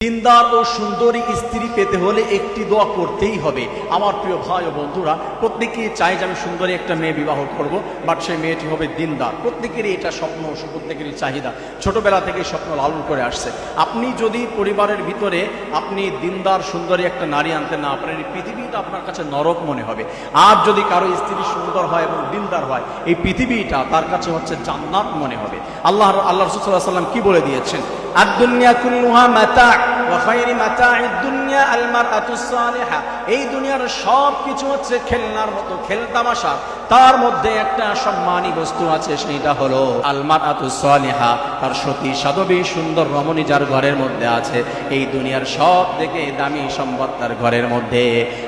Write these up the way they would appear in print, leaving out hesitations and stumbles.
দিনদার ও সুন্দরী স্ত্রী পেতে হলে একটি দোয়া করতেই হবে। আমার প্রিয় ভাই ও বন্ধুরা, প্রত্যেকেই চাই যে আমি সুন্দরী একটা মেয়ে বিবাহ করব, বাট সেই মেয়েটি হবে দিনদার। প্রত্যেকেরই এটা স্বপ্ন, প্রত্যেকেরই চাহিদা, ছোটবেলা থেকেই স্বপ্ন লালন করে আসছে। আপনি যদি পরিবারের ভিতরে আপনি দিনদার সুন্দরী একটা নারী আনতে না পারেন, এই পৃথিবীটা আপনার কাছে নরক মনে হবে। আর যদি কারো স্ত্রী সুন্দর হয় এবং দিনদার হয়, এই পৃথিবীটা তার কাছে হচ্ছে জান্নাত মনে হবে। আল্লাহ রাসূল সাল্লাল্লাহু আলাইহি ওয়াসাল্লাম কি বলে দিয়েছেন? আদ-দুনিয়া কুল্লুহা মাতা' ওয়া খায়রু মাতা'id দুনিয়া আল মারআতুস সালিহা। এই দুনিয়ার সব কিছু হচ্ছে খেলনার মতো, খেলতামাশা। তার মধ্যে একটা সম্মানী বস্তু আছে, সেইটা হলো আল মারআতুস সালিহা, তার সতী সাধবী সুন্দর রমণী যার ঘরের মধ্যে আছে। এই দুনিয়ার সব থেকে দামি সম্পদ তার ঘরের মধ্যে।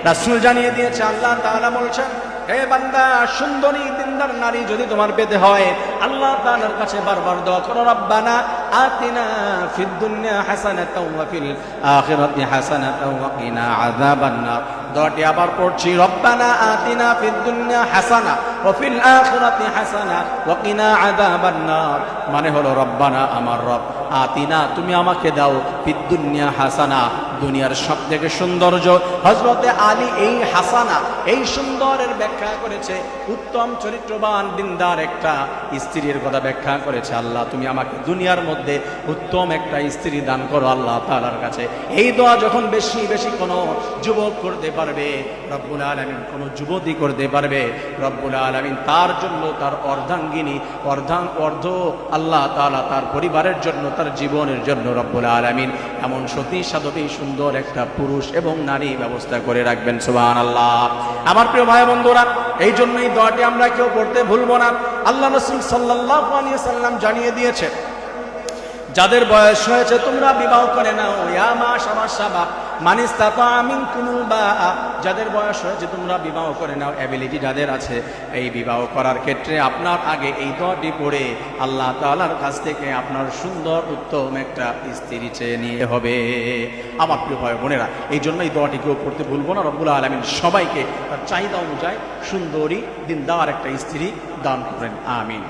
রাসূল জানিয়ে দিয়েছে, আল্লাহ তাআলা বলছেন, হে বান্দা, সুন্দরী দিনদার নারী যদি তোমার পেতে হয়, আল্লাহ তাআলার কাছে বারবার দোয়া করো, রব্বানা আতিনা ফিদ দুনিয়া হাসানাতাও ওয়া ফিল আখিরাতি হাসানাতাও ওয়া কিনা আযাবান নার। দোয়াটি আবার পড়ছি, রব্বানা আতিনা ফিদ দুনিয়া হাসানা ওয়া ফিল আখিরাতি হাসানা ওয়া কিনা আযাবান নার। মানে হলো, রব্বানা, আমার রব, আতিনা, তুমি আমাকে দাও, ফিদ দুনিয়া হাসানা, দুনিয়ার সব থেকে সৌন্দর্য। হযরতে আলী এই হাসানা, এই সুন্দরের ব্যাখ্যা করেছে, উত্তম চরিত্রবান দিনদার একটা স্ত্রীর কথা ব্যাখ্যা করেছে। আল্লাহ, তুমি আমাকে দুনিয়ার মধ্যে উত্তম একটা স্ত্রী দান করো আল্লাহ তাআলার কাছে। এই দোয়া যখন বেশি বেশি কোনো যুবক করতে পারবে, রব্বুল আলামিন কোনো যুবতী করতে পারবে, রব্বুল আলামিন তার জন্য, তার অর্ধাঙ্গিনী, অর্ধ আল্লাহ তাআলা তার পরিবারের জন্য, তার জীবনের জন্য রব্বুল আলামিন এমন সতী সাধবী সুন্দর একটা পুরুষ এবং নারী ব্যবস্থা করে রাখবেন। সুবহানাল্লাহ। আমার প্রিয় ভাই বন্ধুরা, এই জন্যই দোয়াটি আমরা কেউ পড়তে ভুলবো না। আল্লাহ রাসূল সাল্লাল্লাহু আলাইহি ওয়াসাল্লাম জানিয়ে দিয়েছে, যাদের বয়স হয়েছে তোমরা বিবাহ করে নাও। ইয়া মাশাআল্লাহ শাবাব মান ইসতাতা মিনকুমুল বাআ, যাদের বয়স হয়েছে তোমরা বিবাহ করে নাও। অ্যাবিলিটি যাদের আছে, এই বিবাহ করার ক্ষেত্রে আপনার আগে এই দোয়াটি পড়ে আল্লাহ তাআলার কাছ থেকে আপনার সুন্দর উত্তম একটা স্ত্রী চেয়ে নিয়ে হবে। আমার প্রিয় ভাই বোনেরা, এই জন্য এই দোয়াটি কেউ পড়তে ভুলবো না। রব্বুল আলামিন সবাইকে তার চাহিদা অনুযায়ী সুন্দরী দিনদার একটা স্ত্রী দান করেন। আমিন।